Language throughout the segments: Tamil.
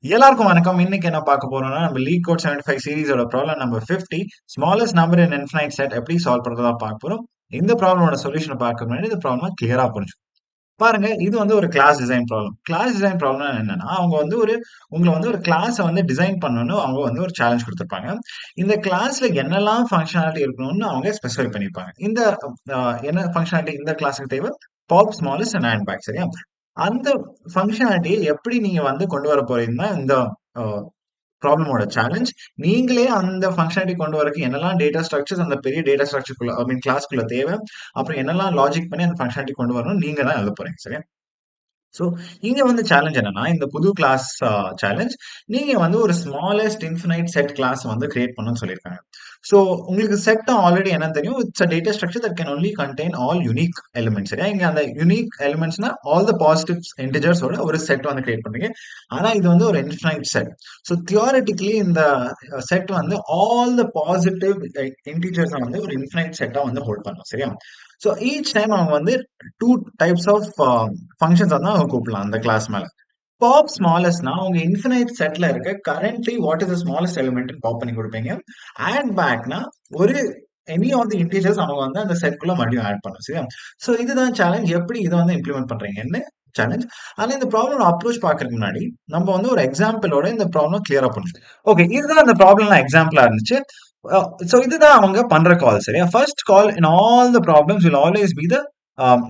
எல்லாருக்கும் வணக்கம். இன்னைக்கு என்ன பார்க்க போறோம்னா, நம்ம லீக் கோட் 75 சீரிஸோட problem number 50 smallest number in infinite set எப்படி சால்வ் பண்றதா பார்க்க போறோம். இந்த ப்ராப்ளமோட சொல்யூஷன் பார்க்க முன்னாடி இந்த ப்ராப்ளம் கிளியரா புரிஞ்சுக்கணும். பாருங்க, இது வந்து ஒரு class design problem. Class design problem என்னன்னா, அவங்க வந்து உங்கள வந்து ஒரு கிளாஸ வந்து டிசைன் பண்ணணும்னு அவங்க வந்து ஒரு சேலஞ்ச் குடுத்திருப்பாங்க. இந்த கிளாஸ்ல என்னெல்லாம் ஃபங்ஷனாலிட்டி இருக்கணும்னு அவங்க ஸ்பெசிஃபை பண்ணியிருப்பாங்க. இந்த என்ன ஃபங்ஷனாலிட்டி இந்த கிளாஸ்க்கு தேவை? Pop, smallest and add back. சரியா? அந்த ஃபங்ஷனாலிட்டிய எப்படி நீங்க வந்து கொண்டு வர போறீங்கன்னா, இந்த அ ப்ராப்ளமோட சேலஞ்ச். நீங்களே அந்த ஃபங்ஷனாலிட்டி கொண்டு வரதுக்கு என்னெல்லாம் டேட்டா ஸ்ட்ரக்சர்ஸ் அந்த பெரிய டேட்டா ஸ்ட்ரக்சர்க்குள்ள கிளாஸ்க்குள்ள தேவை, அப்புறம் என்னெல்லாம் லாஜிக் பண்ணி அந்த ஃபங்ஷனாலிட்டி கொண்டு வரணும்னு நீங்க தான் எழுதப் போறீங்க. சரியா? சோ, இங்க வந்து சேலஞ்ச் என்னன்னா, இந்த புது கிளாஸ் சேலஞ்ச், நீங்க வந்து ஒரு ஸ்மாலஸ்ட் இன்ஃபினைட் செட் கிளாஸ் வந்து கிரியேட் பண்ணணும்னு சொல்லியிருக்காங்க. சோ, உங்களுக்கு செட் ஆல்ரெடி என்ன தெரியும்? It's a data structure that can only contain all unique elements. சரியா? இங்க அந்த யூனிக் எலிமெண்ட்ஸ்னா ஆல் த பாசிட்டிவ் இன்டிஜர்ஸோட ஒரு செட் வந்து கிரியேட் பண்றீங்க. ஆனா இது வந்து ஒரு இன்ஃபினைட் செட். சோ, தியோரெட்டிக்கலி இந்த செட் வந்து ஆல் த பாசிட்டிவ் இன்டிஜர்ஸ வந்து ஒரு இன்ஃபினைட் செட்டா வந்து ஹோல்ட் பண்ணும். சரியா? சோ, ஈச் டைம் அவங்க வந்து 2 டைப்ஸ் ஆஃப் ஃபங்ஷன்ஸ் வந்து அவங்க கூப்பிடலாம் அந்த கிளாஸ் மேல. பாப் ஸ்மாலஸ்ட்னா உங்க இன்ஃபினைட் செட்ல இருக்க currently what is the smallest element pop பண்ணி கொடுப்பீங்க. ஆட் பேக்னா ஒரு எனி ஆஃப் தி இன்டீஜர்ஸ் அவங்க வந்து அந்த செட்குள்ள மறுபடியும் ஆட் பண்ணும். சரியா? சோ இதுதான் சேலஞ்ச். எப்படி இதை வந்து இம்ப்ளிமெண்ட் பண்றீங்கன்னு சேலஞ்ச். ஆனா இந்த ப்ராப்ளம் அப்ரோச் பாக்குறதுக்கு முன்னாடி நம்ம வந்து ஒரு எக்ஸாம்பிளோட இந்த ப்ராப்ளம் கிளியரா புரிஞ்சுக்கணும். ஓகே, இதுதான் அந்த ப்ராப்ளம் எக்ஸாம்பிளா இருந்துச்சு. சோ இதுதான் அவங்க பண்ற கால். சரியா? First call in all the problems will always be the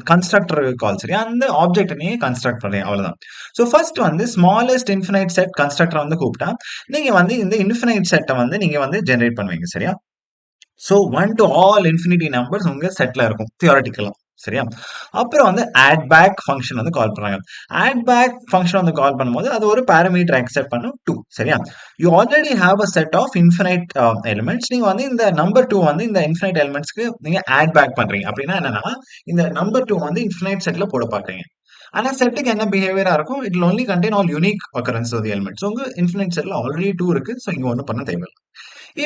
constructor call. சரியா? அந்த ஆப்ஜெக்ட்னையே கன்ஸ்ட்ரக்ட் பண்றீங்க, அவ்வளவுதான். சோ ஃபர்ஸ்ட் வந்து ஸ்மாலஸ்ட் இன்ஃபினைட் செட் கன்ஸ்ட்ரக்டர் வந்து கூப்பிட்டா நீங்க வந்து இந்த இன்ஃபினைட் செட்டை வந்து நீங்க வந்து ஜெனரேட் பண்ணுவீங்க. சரியா? So 1 to all infinity numbers உங்க செட்ல இருக்கும் தியோரெட்டிக்கலா. சரியா? அப்புறம் வந்து ஆட் பேக் ஃபங்க்ஷன் வந்து கால் பண்றாங்க. ஆட் பேக் ஃபங்க்ஷன் வந்து கால் பண்ணும்போது அது ஒரு பாராமீட்டர் அக்செப்ட் பண்ணும் 2. சரியா? You already have a set of infinite elements. நீங்க வந்து இந்த நம்பர் 2 வந்து இந்த இன்ஃபினைட் எலிமெண்ட்ஸ்க்கு நீங்க ஆட் பேக் பண்றீங்க. அப்படின்னா என்னன்னா, இந்த நம்பர் 2 வந்து இன்ஃபினைட் செட்ல போட பாக்குறீங்க. ஆனா செட்டுக்கு என்ன பிஹேவியரா இருக்கும்? It will only contain all unique occurrence of the elements. உங்க இன்ஃபினைட் செட்ல ஆல்ரெடி 2 இருக்கு. சோ இங்க ஒண்ணும் பண்ண தேவையில்ல.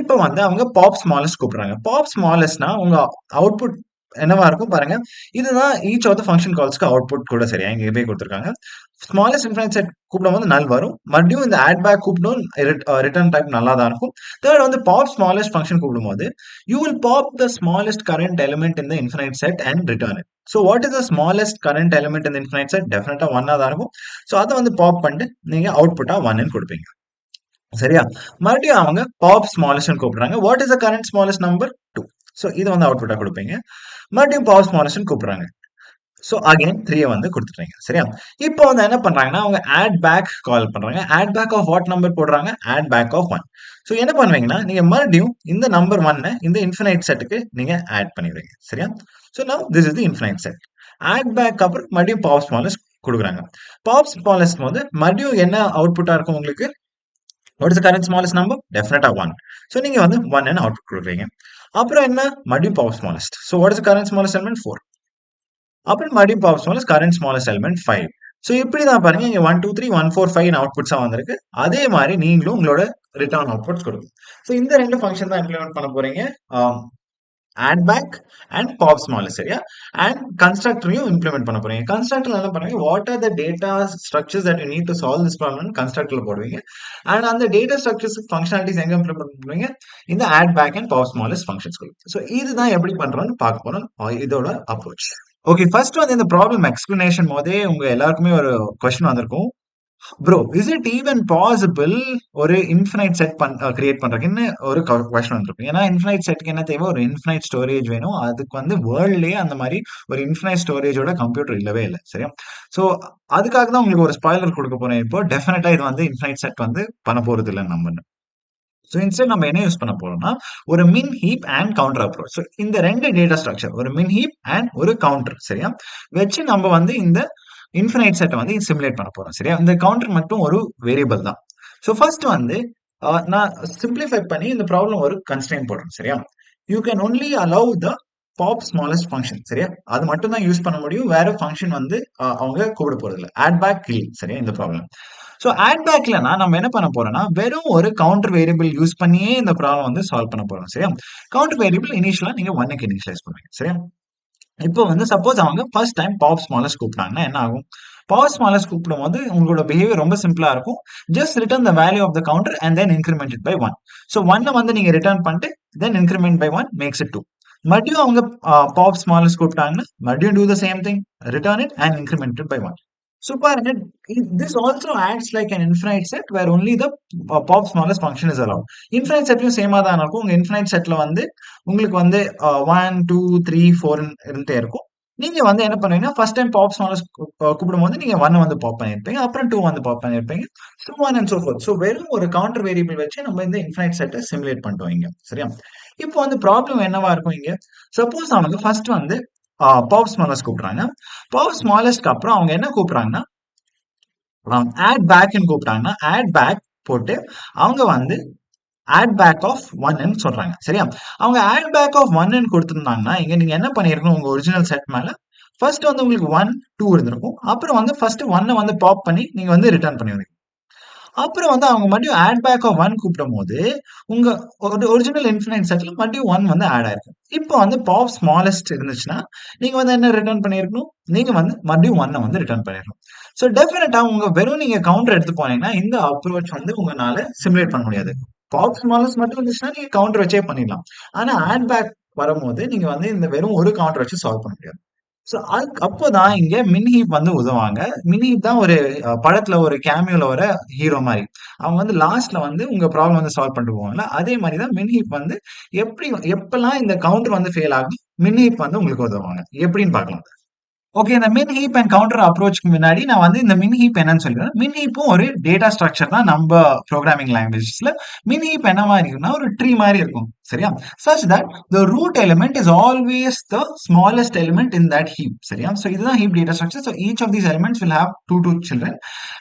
இப்ப வந்து அவங்க பாப் ஸ்மாலஸ்ட் கூப்பிடுறாங்க. பாப் ஸ்மாலஸ்ட்னா உங்க அவுட்புட் என்னவா இருக்கும் பாருங்க. இதுதான் ஈச் ஆஃப் த ஃபங்ஷன் கால்ஸ்க்கு அவுட்புட் கூட. சரியா? இங்க இதே கொடுத்திருக்காங்க. ஸ்மாலஸ்ட் இன்ஃபினைட் செட் கூப்பிடும்போது நல் வரும். மறுபடியும் இந்த ஆட் பேக் கூப்பிடும் ரிட்டர்ன் டைப் நல்லா தான் இருக்கும். தேர்ட் வந்து பாப் ஸ்மாலஸ்ட் ஃபங்க்ஷன் கூப்பிடும்போது you will pop the smallest current element in the infinite set and return it. So what is the smallest current element in infinite set? டெஃபினட்டா 1 தான் இருக்கும். ஸோ அதை வந்து பாப் பண்ணிட்டு நீங்க அவுட்புட்டா 1 கொடுப்பீங்க. சரியா? மறுபடியும் அவங்க பாப் ஸ்மாலஸ்ட்னு கூப்பிடுறாங்க. What is the current smallest number? 2. So இது வந்து அவுட்புட்டா கொடுப்பீங்க. மறுபடியும் பாப் ஸ்மாலஸ்ட்னு கூப்பிடுறாங்க. சோ அகைன் 3 வந்து கொடுத்துட்டீங்க. சரியா? இப்போ வந்து என்ன பண்றாங்கன்னா, அவங்க ஆட் பேக் கால் பண்றாங்க. Add back of what number போடுறாங்க? Add back of 1. சோ என்ன பண்ணுவீங்கன்னா, நீங்க மறுபடியும் இந்த நம்பர் 1 இந்த இன்ஃபினைட் செட்டுக்கு நீங்க ஆட் பண்ணிடுவீங்க. சரியா? So now this is the infinite set. Add back அப்புறம் மறுபடியும் பாப் ஸ்மாலஸ்ட் குடுக்குறாங்க. பாப் ஸ்மாலஸ்ட் வந்து மறுபடியும் என்ன அவுட்புட்டா இருக்கும் உங்களுக்கு? What is the current smallest number? டெஃபினட்டா 1. சோ நீங்க வந்து 1 ன்னு அவுட்புட் குடுக்குறீங்க. அப்புறம் என்ன? மறுபடியும் power smallest. So what is the current smallest element? 4. அப்புறம் மறுபடியும் power smallest, current smallest element 5. So இப்படி தான் பாருங்க, இங்க 1, 2, 3, 1, 4, 5 அவுட்புட்ஸா வந்திருக்கு. அதே மாரி நீங்களும் உங்களோட ரிட்டர்ன் அவுட்புட்ஸ் கொடுக்கணும். சோ இந்த 2 ஃபங்ஷன் தான் இம்ப்ளிமெண்ட் பண்ண போறீங்க. Add back and pop smallest. சரியா? அண்ட் கன்ஸ்ட்ரக்டரையும் இம்ப்ளிமெண்ட் பண்ண போறீங்க. கன்ஸ்ட்ரக்டர்ல என்ன பண்ணுவீங்க? What are the data structures that you need to solve this problem கன்ஸ்ட்ரக்டர்ல போடுவீங்க. அண்ட் அந்த டேட்டா ஸ்ட்ரக்சர்ஸ் ஃபங்க்ஷனாலிட்டிஸ் எங்க இம்ப்ளிமெண்ட் பண்ணுவீங்க? இந்த add back and pop smallest functions. So இதுதான் எப்படி பண்றோம்னு பார்க்க போறோம். இதோட அப்ரோச். ஓகே, ஃபர்ஸ்ட் வந்து இந்த ப்ராப்ளம் எக்ஸ்பிளனேஷன் போதே உங்க எல்லாருக்குமே ஒரு கொஸ்டின் வந்திருக்கும். Bro, is it even possible ஒரு இன்ஃபினைட் செட் கிரியேட் பண்றதுக்குன்னு ஒரு கொஸ்டின் வந்திருக்கும். ஏன்னா இன்ஃபினைட் செட்க்கு என்ன தேவை? ஒரு இன்ஃபினைட் ஸ்டோரேஜ் வேணும். அதுக்கு வந்து வேர்ல்ட்லயே அந்த மாதிரி ஒரு இன்ஃபினைட் ஸ்டோரேஜோட கம்ப்யூட்டர் இல்லவே இல்லை. சரியா? சோ அதுக்காக தான் உங்களுக்கு ஒரு ஸ்பாய்லர் கொடுக்க போறேன். இப்போ டெஃபினட்டா இது வந்து இன்ஃபினைட் செட் வந்து பண்ண போறது இல்லைன்னு நம்புறேன். சோ இன்ஸ்டெட் நம்ம என்ன யூஸ் பண்ண போறோம்னா, ஒரு min heap and counter approach. So இந்த 2 டேட்டா ஸ்ட்ரக்சர், ஒரு மின் ஹீப் அண்ட் ஒரு கவுண்டர். சரியா? வச்சு நம்ம வந்து இந்த இன்ஃபினைட் செட்டை வந்து சிமுலேட் பண்ண போறோம். சரியா? இந்த கவுண்டர் மட்டும் ஒரு வேரியபிள் தான். சோ ஃபர்ஸ்ட் வந்து நான் சிம்பிளிஃபை பண்ணி இந்த ப்ராப்ளம் ஒரு கன்ஸ்ட்ரெயின் போடுறேன். சரியா? You can only allow the pop smallest function. சரியா? அது மட்டும் தான் யூஸ் பண்ண முடியும். வேற ஃபங்க்ஷன் வந்து அவங்க கூப்பிட போறது இல்லை. ஆட் பேக் கில். சரியா? இந்த ப்ராப்ளம். சோ ஆட் பேக்லனா நம்ம என்ன பண்ண போறோம்னா, வெறும் ஒரு கவுண்டர் வேரியபிள் யூஸ் பண்ணியே இந்த ப்ராப்ளம் வந்து சால்வ் பண்ண போறோம். சரியா? கவுண்டர் வேரியபிள் இனிஷியலா நீங்க 1 க்கு இனிஷியலைஸ் பண்ணுவீங்க. சரியா? இப்போ வந்து சப்போஸ் அவங்க ஃபர்ஸ்ட் டைம் பாப் ஸ்மாலஸ்ட் கூப்பிட்டாங்கன்னா என்ன ஆகும்? பவர் ஸ்மாலஸ்ட் கூப்பிடும்போது உங்களோட பிஹேவியர் ரொம்ப சிம்பிளா இருக்கும். Just return the value of the counter and then increment it by 1. So 1 வந்து நீங்க ரிட்டர்ன் பண்ணிட்டு then increment by 1 makes it 2. மறுபடியும் அவங்க பாப் ஸ்மாலஸ்ட் கூப்பிட்டாங்கன்னா மறுபடியும் do the same thing, return it and increment it by 1. So பாருங்க, this also acts like an infinite set where only the pop smallest function is allowed. Infinite setலயும் சேமா தான் இருக்கும். உங்க infinite setல வந்து உங்களுக்கு வந்து 1 2 3 4 இருந்துட்டே இருக்கும். நீங்க வந்து என்ன பண்ணுவீங்கன்னா ஃபர்ஸ்ட் டைம் பாப் ஸ்மாலஸ்ட் கூப்பிடும்போது நீங்க 1 வந்து பாப் பண்ணிருப்பீங்க, அப்புறம் 2 வந்து பாப் பண்ணிருப்பீங்க, so on and so forth. So வெறும் ஒரு கவுண்டர் வேரியபிள் வச்சு நம்ம இந்த இன்ஃபைனைட் செட்டை சிமுலேட் பண்ணிட்டோம் இங்க. சரியா? இப்போ வந்து ப்ராப்ளம் என்னவா இருக்கும் இங்க? சப்போஸ் அவங்க ஃபர்ஸ்ட் வந்து பாப் ஸ்மாலஸ்ட் கூப்பிடுறாங்க. பாப் ஸ்மாலஸ்ட்க்கு அப்புறம் அவங்க என்ன கூப்பிடுறாங்கன்னா ஆட் பேக்னு கூப்பிட்டாங்கன்னா ஆட் பேக் போட்டு அவங்க வந்து ஆட் பேக் ஆஃப் 1 சொல்றாங்க. சரியா? அவங்க ஆட் பேக் ஆஃப் 1 கொடுத்திருந்தாங்கன்னா இங்க நீங்க என்ன பண்ணிருக்கணும், உங்க ஒரிஜினல் செட் மேல ஃபர்ஸ்ட் வந்து உங்களுக்கு 1 2 இருந்திருக்கும். அப்புறம் வந்து ஃபர்ஸ்ட் 1 வந்து பாப் பண்ணி நீங்க வந்து ரிட்டர்ன் பண்ணிருக்கீங்க. அப்புறம் வந்து அவங்க மறுபடியும் ஆட் பேக் ஆஃப் 1 கூப்பிடும் போது உங்க ஒரிஜினல் இன்ஃபினைட் செட்ல மறுபடியும் 1 வந்து ஆட் ஆயிருக்கு. இப்போ வந்து பாப் ஸ்மாலஸ்ட் இருந்துச்சுன்னா நீங்க வந்து என்ன ரிட்டர்ன் பண்ணிருக்கணும், நீங்க வந்து மறுபடியும் 1 வந்து ரிட்டர்ன் பண்ணிருக்கணும். ஸோ டெஃபினட்டா உங்க வெறும் நீங்க கவுண்டர் எடுத்து போனீங்கன்னா இந்த அப்ரோச் வந்து உங்களால சிமுலேட் பண்ண முடியாது. பாப் ஸ்மாலஸ்ட் மட்டும் இருந்துச்சுன்னா நீங்க கவுண்டர் வச்சே பண்ணிடலாம். ஆனா ஆட் பேக் வரும்போது நீங்க வந்து இந்த வெறும் ஒரு கவுண்டர் வச்சு சால்வ் பண்ண முடியாது. ஸோ அப்போதான் இங்க மின்ஹீப் வந்து உதவாங்க. மின்ஹீப் தான் ஒரு படத்துல ஒரு கேமியோல வர ஹீரோ மாதிரி. அவங்க வந்து லாஸ்ட்ல வந்து உங்க ப்ராப்ளம் வந்து சால்வ் பண்ணிட்டு போவாங்கல்ல, அதே மாதிரி தான் மின்ஹீப் வந்து எப்படி எப்பெல்லாம் இந்த கவுண்டர் வந்து ஃபெயில் ஆகும், மின்ஹீப் வந்து உங்களுக்கு உதவுவாங்க. எப்படின்னு பார்க்கலாம். ஓகே, இந்த மின் ஹீப் அண்ட் கவுண்டர் அப்ரோச்சுக்கு முன்னாடி நான் வந்து இந்த மின் ஹீப் என்னன்னு சொல்லிடுறேன். மின் ஹீப்பும் ஒரு டேட்டா ஸ்ட்ரக்சர் தான் நம்ம ப்ரோக்ராமிங் லாங்குவேஜஸ்ல. மின் ஹீப் என்ன மாதிரி இருக்குன்னா ஒரு ட்ரீ மாதிரி இருக்கும். சரியா? such that the root element is always the smallest element in that heap. சரியா? so இதுதான் heap data structure. so each of these elements will have two children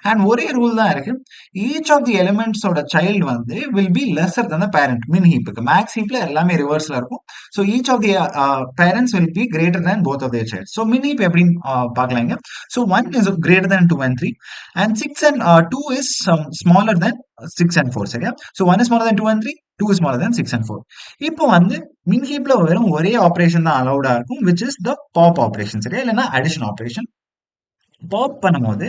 and ஒரே ரூல் தான் இருக்கு. each of the elements ஓட child வந்து will be lesser than the parent. மின் ஹீப்புக்கு மேக்ஸ் ஹீப்ல எல்லாமே ரிவர்ஸ்ல இருக்கும். so each of the parents will be greater than both of their childs. so min heap எப்படின்னு பார்க்கலாங்க. so 1 is greater than 2 and 3 and 6 and 2 is smaller than 6 and 4. சரியா? so 1 is smaller than 2 and 3, 2 is smaller than 6 and 4. இப்போ வந்து min heapல வெறும் ஒரே ஆபரேஷன் தான் அலௌடா இருக்கும், which is the pop operation. சரியா? இல்லைன்னா addition operation. பாப் பண்ணும்போது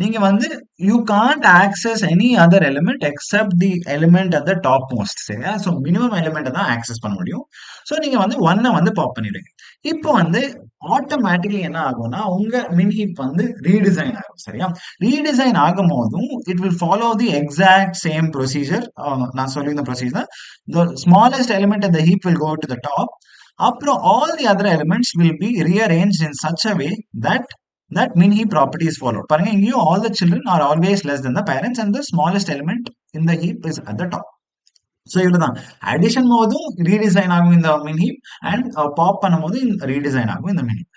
நீங்க வந்து you can't access any other element accept the element at the top most. சரியா? ஸோ மினிமம் எலிமெண்ட் தான் ஆக்சஸ் பண்ண முடியும். ஸோ நீங்க வந்து 1 வந்து பாப் பண்ணிடுங்க. இப்போ வந்து ஆட்டோமேட்டிக்கலி என்ன ஆகும்னா உங்க மின் ஹீப் வந்து ரீடிசைன் ஆகும். சரியா? ரீடிசைன் ஆகும் போதும் it will follow the exact same procedure. நான் சொல்லியிருந்த procedure, the smallest element at the heap will go to the top. அப்புறம் all the other elements will be rearranged in such a way that min heap property is followed. பாருங்க, இங்கேயும் all the children are always less than the parents and the smallest element in the heap is at the top. So இவ்வளவுதான். அடிஷன் போதும் ரீடிசைன் ஆகும் இந்த மின் ஹீப் அண்ட் பாப் பண்ணும் போது ரீடிசைன் ஆகும் இந்த மின் ஹீப்.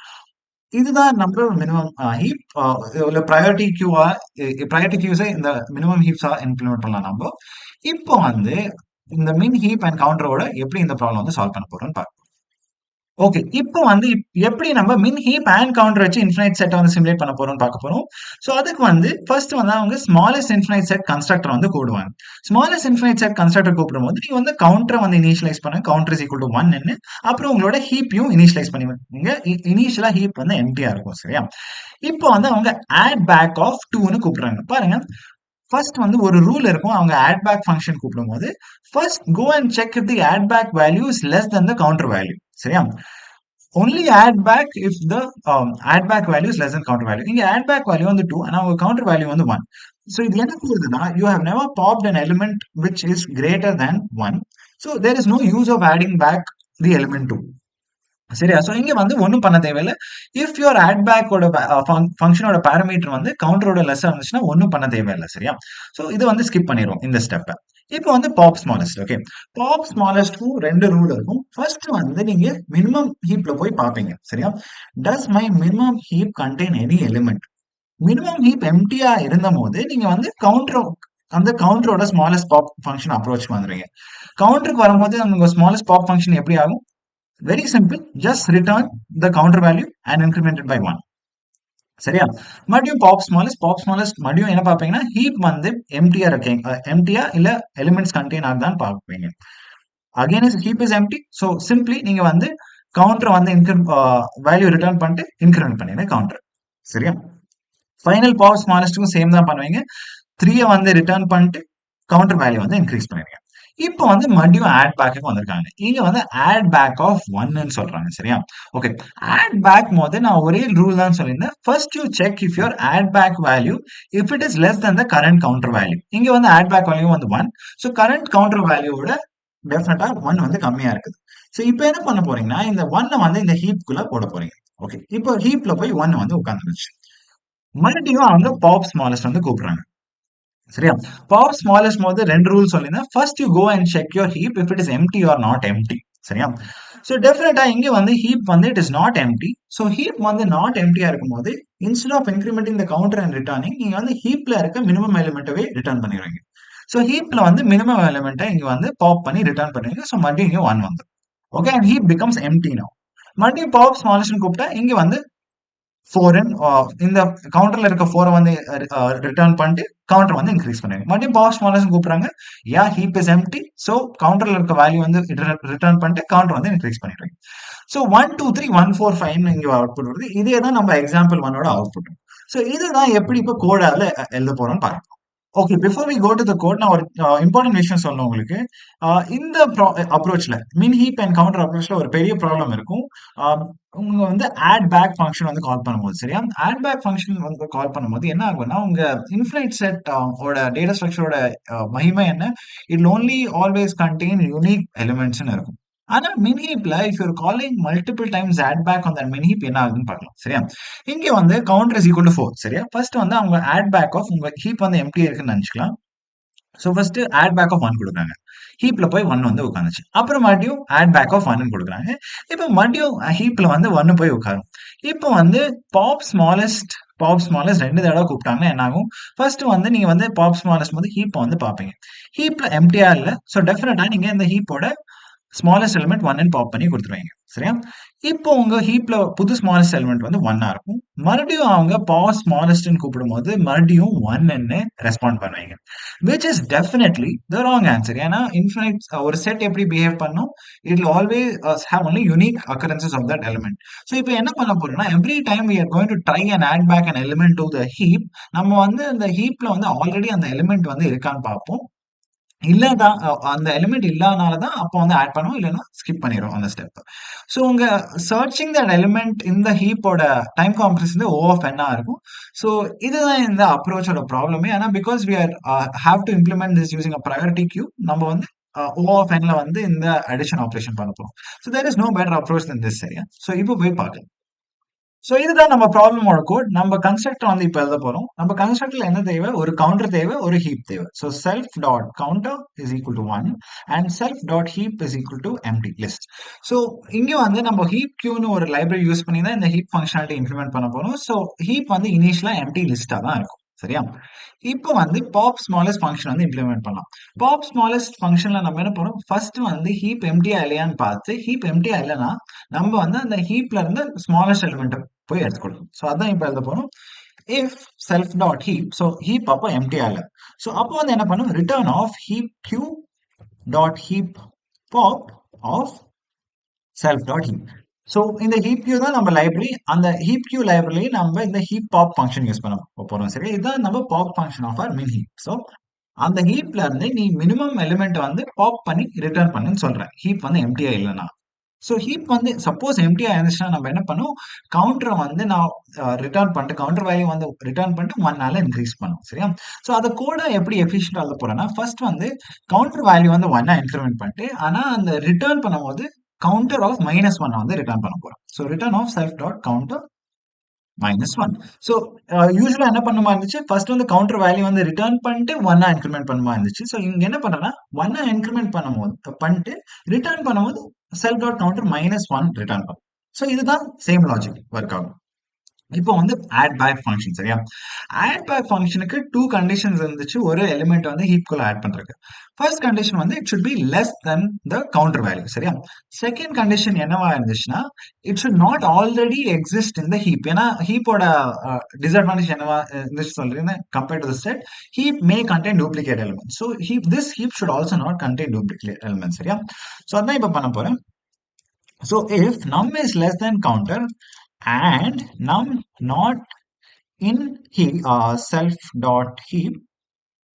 இதுதான் நம்ம மினிமம் ஹீப். ப்ரையாரிட்டி கியூஸை இந்த மினிமம் ஹீப்ஸா இம்ப்ளிமெண்ட் பண்ணலாம் நம்ம. இப்போ வந்து இந்த மின் ஹீப் அண்ட் கவுண்டரோட எப்படி இந்த ப்ராப்ளம் வந்து சால்வ் பண்ண போறோம்னு பார்ப்போம். ஓகே, இப்போ வந்து எப்படி நம்ம மின் ஹீப் அண்ட் கவுண்டர் வச்சு இன்ஃபினைட் செட்டை வந்து சிமுலேட் பண்ண போறோம்னு பார்க்க போறோம். ஸோ அதுக்கு வந்து ஃபர்ஸ்ட் வந்து அவங்க ஸ்மாலஸ்ட் இன்ஃபினைட் செட் கன்ஸ்ட்ரக்டர் வந்து கூடுவாங்க. ஸ்மாலஸ்ட் இன்ஃபினைட் செட் கன்ஸ்ட்ரக்டர் கூப்பிடும் போது நீங்க வந்து கவுண்டரை வந்து இனிஷியலைஸ் பண்ணுங்க. கவுண்டர் இஸ் ஈக்குவல் டு 1 அப்புறம் உங்களோட ஹீப்பையும் இனிஷியலைஸ் பண்ணுவீங்க. இனிஷியலா ஹீப் வந்து எம்டியா இருக்கும். சரியா? இப்போ வந்து அவங்க ஆட் பேக் ஆஃப் 2ன்னு கூப்பிடுறாங்க. பாருங்க, ஃபர்ஸ்ட் வந்து ஒரு ரூல் இருக்கும். அவங்க ஆட் பேக் ஃபங்க்ஷன் கூப்பிடும் போது first go and check if the add back value is less than the counter value. சரியா? only add back if the add back value is less than counter value. இங்க add back value வந்து 2 and our counter value வந்து 1. so இது என்ன கூறுதுன்னா you have never popped an element which is greater than 1. so there is no use of adding back the element 2. சரியா? ஸோ இங்க வந்து ஒன்றும் பண்ண தேவையில்லை. இஃப் யுவர் ஆட் பேக்கோட ஃபங்க்ஷனோட பேராமீட்டர் வந்து கவுண்டரோட லெஸ்ஸா இருந்துச்சுன்னா ஒன்றும் பண்ண தேவையில்லை. சரியா? ஸோ இது வந்து ஸ்கிப் பண்ணிடுவோம் இந்த ஸ்டெப்பை. இப்போ வந்து பாப் ஸ்மாலஸ்ட். ஓகே, பாப் ஸ்மாலஸ்ட்க்கும் 2 ரூல் இருக்கும். ஃபர்ஸ்ட் வந்து நீங்க மினிமம் ஹீப்ல போய் பார்ப்பீங்க. சரியா? Does my minimum heap contain any element? Minimum heap எம்டியா இருந்த போது நீங்க வந்து அந்த கவுண்டரோட ஸ்மாலஸ்ட் பாப் ஃபங்க்ஷன் அப்ரோச் வந்துடுங்க. கவுண்டருக்கு வரும்போது உங்க ஸ்மாலஸ்ட் பாப் ஃபங்க்ஷன் எப்படி ஆகும்? Very simple, just return the counter value and increment it by 1. சரியா? மறுபடியும் பாப் ஸ்மாலஸ்ட் மறுபடியும் என்ன பார்ப்பீங்கன்னா ஹீப் வந்து எம்டியா இருக்கீங்க, எம்டியா இல்ல எலிமெண்ட்ஸ் கண்டெயின் ஆகுதான்னு பார்ப்பீங்க. Again is heap is empty. So simply நீங்க வந்து கவுண்டர் வந்து வேல்யூ ரிட்டர்ன் பண்ணிட்டு இன்க்ரிமெண்ட் பண்ணிடுங்க கவுண்டர். சரியா? ஃபைனல் பாப் ஸ்மாலஸ்ட்டுக்கும் சேம் தான் பண்ணுவீங்க. 3 வந்து ரிட்டர்ன் பண்ணிட்டு கவுண்டர் வேல்யூ வந்து இன்க்ரீஸ் பண்ணிருங்க. இப்போ வந்து மறுபடியும் ஆட் பேக்கு வந்திருக்காங்க. இங்க வந்து ஆட் பேக் ஆஃப் 1ன்னு சொல்றாங்க. சரியா? ஓகே. ஆட் பேக் போது நான் ஒரே ரூல் தான் சொல்லியிருந்தேன். First you check if your add back value if it is less than the current counter value. இங்க வந்து ஆட் பேக் வேல்யூ வந்து 1. ஸோ கரண்ட் கவுண்டர் வேல்யூவோட டெஃபினட்டா 1 வந்து கம்மியா இருக்குது. ஸோ இப்போ என்ன பண்ண போறீங்கன்னா, இந்த 1 வந்து இந்த ஹீப்குள்ள போட போறீங்க. ஓகே. இப்போ ஹீப்ல போய் 1 வந்து உட்கார்ந்துருச்சு. மறுபடியும் அவங்க பாப் ஸ்மாலஸ்ட் வந்து கூப்பிடுறாங்க. சரியா? பாப் ஸ்மாலஸ்ட் போது 2 ரூல் சொல்லியிருந்தேன். First you go and check your heap if it is empty or not empty. சரியா? ஸோ டெஃபினட்டா இங்க வந்து ஹீப் வந்து it is not empty. So heap வந்து நாட் எம்ப்டியா இருக்கும்போது instead of incrementing the counter and returning நீங்க வந்து ஹீப்ல இருக்க மினிமம் எலிமெண்ட்டவே ரிட்டர்ன் பண்ணிடுவீங்க. ஸோ ஹீப்ல வந்து மினிமம் எலிமெண்ட்டை இங்க வந்து பாப் பண்ணி ரிட்டர்ன் பண்ணுவீங்க. ஸோ மறுபடியும் இங்க 1 வந்துரும். Okay, and heap becomes empty now. மறுபடியும் பாப் ஸ்மாலஸ்ட்னு கூப்பிட்டா இங்க வந்து 4 இந்த கவுண்டர்ல இருக்க 4 வந்து ரிட்டர்ன் பண்ணிட்டு கவுண்டர் வந்து இன்க்ரீஸ் பண்ணுவீங்க. மறுபடியும் பாப் ஸ்மாலஸ்ட் கூப்பிடுறாங்க. யா ஹீப் இஸ் எம்ப்டி. ஸோ கவுண்டர்ல இருக்க வேல்யூ வந்து ரிட்டர்ன் பண்ணிட்டு கவுண்டர் வந்து இன்க்ரீஸ் பண்ணிடுவீங்க. ஸோ 1 2 3 1 4 5 இங்க அவுட்புட் வருது. இதே தான் நம்ம எக்ஸாம்பிள் 1ஓட அவுட்புட். ஸோ இதுதான் எப்படி இப்போ கோடால எழுத போறோம்னு பார்க்கலாம். Okay, before we go to the code நான் ஒரு இம்பார்ட்டன்ட் விஷயம் சொல்லணும் உங்களுக்கு. இந்த அப்ரோச்ல மின் ஹீப் அண்ட் கவுண்டர் அப்ரோச்ல ஒரு பெரிய ப்ராப்ளம் இருக்கும். உங்க வந்து ஆட் பேக் ஃபங்க்ஷன் வந்து கால் பண்ணும்போது, சரியா? ஆட் பேக் ஃபங்க்ஷன் வந்து கால் பண்ணும்போது என்ன ஆகும்னா, உங்க இன்ஃபினைட் செட் ஓட டேட்டா ஸ்ட்ரக்சரோட மகிமை என்ன? It only always contain unique எலிமெண்ட்ஸ்னு இருக்கும். ஆனா மின் ஹீப்ல if you're calling multiple times add back on that min heap என்ன ஆகுதுன்னு பார்க்கலாம். சரியா? இங்க வந்து கவுண்டர் இஸ் ஈக்குவல் டு 4. சரியா? ஃபர்ஸ்ட் வந்து அவங்க ஆட் பேக் ஆஃப் உங்க ஹீப் வந்து எம்டி இருக்குன்னு நினைச்சுக்கலாம். So first add back of 1 கொடுக்குறாங்க. ஹீப்ல போய் 1 வந்து உட்காந்துச்சு. அப்புறம் மறுபடியும் ஆட் பேக் ஆஃப் 1 கொடுக்குறாங்க. இப்போ மறுபடியும் ஹீப்ல வந்து 1 போய் உட்காரும். இப்போ வந்து பாப் ஸ்மாலஸ்ட் 2 தடவை கூப்பிட்டாங்கன்னா என்ன ஆகும்? ஃபர்ஸ்ட் வந்து நீங்க வந்து பாப் ஸ்மாலஸ்ட் வந்து ஹீப்பை வந்து பார்ப்பீங்க. ஹீப்ல எம்டியா இல்ல. ஸோ டெஃபினட்டா நீங்க இந்த ஹீப்போட ஸ்மாலஸ்ட் எலிமெண்ட் 1ன்னு பாப் பண்ணி கொடுத்துருவீங்க. சரியா? இப்போ உங்க ஹீப்ல புது ஸ்மாலஸ்ட் எலிமெண்ட் வந்து 1ஆ இருக்கும். மறுபடியும் அவங்க பாஸ் ஸ்மாலஸ்ட்னு கூப்பிடும்போது மறுபடியும் 1ன்னு ரெஸ்பாண்ட் பண்ணுவீங்க. Which is definitely the wrong answer. ஏன்னா இன்ஃபினைட் ஒரு செட் எப்படி பிஹேவ் பண்ணும்? It will always have only unique occurrences of that element. So இப்போ என்ன பண்ண போறோம்னா, every time we are going to try and add back an element to the heap. நம்ம வந்து அந்த ஹீப்ல வந்து ஆல்ரெடி அந்த எலிமெண்ட் வந்து இருக்கான்னு பார்ப்போம். இல்லதான் அந்த எலிமெண்ட் இல்லாதனால தான் அப்போ வந்து ஆட் பண்ணுவோம். இல்லைன்னா ஸ்கிப் பண்ணிடுவோம் அந்த ஸ்டெப். ஸோ உங்க சர்ச்சிங் தட் எலிமெண்ட் இந்த ஹீப்போட டைம் காம்ப்ளெக்ஸ் வந்து O of n இருக்கும். ஸோ இதுதான் இந்த அப்ரோச்சோட ப்ராப்ளமே. ஆனா because we are have to implement this using a priority queue, நம்ம வந்து O of n ல வந்து இந்த அடிஷன் ஆப்ரேஷன் பண்ண போறோம். So there is no better approach than this. சரியா? ஸோ இப்போ போய் பார்க்கலாம். ஸோ இதுதான் நம்ம ப்ராப்ளமோட கோட். நம்ம கன்ஸ்ட்ரக்டர் வந்து இப்போ எழுத போறோம். நம்ம கன்ஸ்ட்ரக்டர்ல என்ன தேவை? ஒரு கவுண்டர் தேவை, ஒரு ஹீப் தேவை. So self dot counter is equal to 1 and self dot heap is equal to empty list. So இங்க வந்து நம்ம ஹீப் கியூன்னு ஒரு லைப்ரரி யூஸ் பண்ணி தான் இந்த ஹீப் ஃபங்க்ஷனாலிட்டி இம்ப்ளிமெண்ட் பண்ண போறோம். ஸோ ஹீப் வந்து இனிஷியலா எம்டி லிஸ்டா தான் இருக்கும். சரியா? இப்போ வந்து பாப் ஸ்மாலஸ்ட் ஃபங்க்ஷன் வந்து இம்ப்ளிமெண்ட் பண்ணலாம். பாப் ஸ்மாலஸ்ட் ஃபங்க்ஷன்ல நம்ம என்ன பண்ணோம்? ஃபர்ஸ்ட் வந்து ஹீப் எம்டியா இல்லையான்னு பார்த்து, ஹீப் எம்டியா இல்லைன்னா நம்ம வந்து அந்த ஹீப்ல இருந்து ஸ்மாலஸ்ட் எலிமெண்ட் போய் எடுத்துக்கணும். ஸோ அதான் இப்போ எழுத போறோம். If self dot heap, so heap அப்போ எம்டியா இல்லை. ஸோ அப்போ வந்து என்ன பண்ணும்? Return of heap queue dot heap pop of self dot heap. So இந்த ஹீப் கியூ தான் நம்ம லைப்ரரி. அந்த ஹீப் கியூ லைப்ரரி நம்ம இந்த ஹீப் பாப் ஃபங்க்ஷன் யூஸ் பண்ண போறோம். சரி, இதுதான் நம்ம பாப் ஃபங்க்ஷன் ஆஃப் ஆர் மின் ஹீப். ஸோ அந்த ஹீப்ல இருந்து நீ மினிமம் எலிமெண்ட் வந்து பாப் பண்ணி ரிட்டர்ன் பண்ணுன்னு சொல்றேன். ஹீப் வந்து எம்டியா இல்லைன்னா. ஸோ ஹீப் வந்து சப்போஸ் எம்டியா இருந்துச்சுன்னா நம்ம என்ன பண்ணுவோம்? கவுண்டரை வந்து நான் ரிட்டர்ன் பண்ணிட்டு கவுண்டர் வேல்யூ வந்து ரிட்டர்ன் பண்ணிட்டு 1ஆல இன்க்ரீஸ் பண்ணும். சரியா? ஸோ அதை கூட எப்படி எஃபிஷியன்ட் எழுத போறேன்னா, ஃபர்ஸ்ட் வந்து கவுண்டர் வேல்யூ வந்து 1ஆ இன்க்ரிமெண்ட் பண்ணிட்டு, ஆனா அந்த ரிட்டர்ன் பண்ணும்போது கவுண்டர் ஆஃப் -1 வந்து ரிட்டர்ன் பண்ண போறோம். So return of self dot counter -1. So யூசுவலா என்ன பண்ணுமா இருந்துச்சு? ஃபர்ஸ்ட் வந்து கவுண்டர் வேல்யூ வந்து ரிட்டர்ன் பண்ணிட்டு 1ஆ இன்க்ரிமெண்ட் பண்ணுமா இருந்துச்சு. ஸோ இங்க என்ன பண்றேன்னா 1ஆ இன்க்ரிமெண்ட் பண்ணும்போது பண்ணிட்டு ரிட்டர்ன் பண்ணும்போது செல்ஃப் டாட் கவுண்டர் -1 ரிட்டர்ன் பண்ணும். ஸோ இதுதான் சேம் லாஜிக் ஒர்க் ஆகும். இப்போ வந்து ஆட் பேக் ஃபங்க்ஷன். சரியா? ஆட் பேக் ஃபங்க்ஷனுக்கு 2 கண்டிஷன்ஸ் இருந்துச்சு ஒரு எலிமெண்ட் வந்து ஹீப்குள்ள ஆட் பண்றதுக்கு. ஃபர்ஸ்ட் கண்டிஷன் வந்து it should be less than the counter value. சரியா? செகண்ட் கண்டிஷன் என்னவா இருந்துச்சுன்னா, it should not already exist in the heap. ஏன்னா ஹீப்போட டிஸ்அட்வான்டேஜ் என்னவா இருந்துச்சு சொல்றேன் compared to the set. Heap May contain duplicate element. So this heap should also not contain duplicate element. சரியா? ஸோ அதான் இப்போ பண்ண போறேன். So if num is less than counter and num not in heap self dot heap.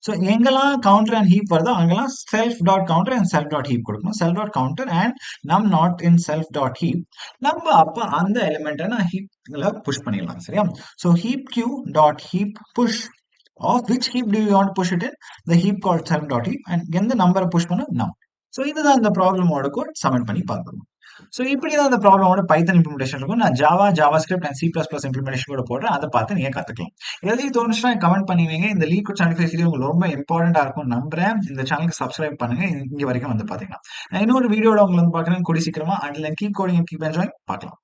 So எங்கெல்லாம் கவுண்டர் அண்ட் ஹீப் வருதோ அங்கெல்லாம் self dot counter and self dot heap கொடுக்கணும். Self dot counter and num not in self dot heap. நம்ம அப்போ அந்த எலிமெண்ட்டை நான் ஹீப்ல புஷ் பண்ணிடலாம். சரியா? So heap queue dot heap push of which heap do you want to push it in? The heap called self dot heap and எந்த நம்பரை புஷ் பண்ண நம். ஸோ இதுதான் இந்த ப்ராப்ளமோட கோட் சப்மிட் பண்ணி பார்க்கணும். ஸோ இப்படி தான் இந்த ப்ராப்ளமோட பைத்தன் இம்ப்ளிமெண்டேஷன் இருக்கும். நான் Java script and C++ implementation கூட போடுறேன். அதை பார்த்து நீங்கள் கற்றுக்கலாம். எதாவது தோணுச்சுன்னா கமெண்ட் பண்ணுவீங்க. இந்த லீக் கோட் 75 சீரிஸ் உங்களுக்கு ரொம்ப இம்பார்ட்டண்ட்டாக இருக்கும் நம்புறேன். இந்த சேனலுக்கு சப்ஸ்கிரைப் பண்ணுங்க. இங்கே வரைக்கும் வந்து பார்த்தீங்கன்னா இன்னொரு வீடியோட உங்களை வந்து பார்க்குறேன் கூடி சீக்கிரமா. Until keep coding keep enjoying. பார்க்கலாம்.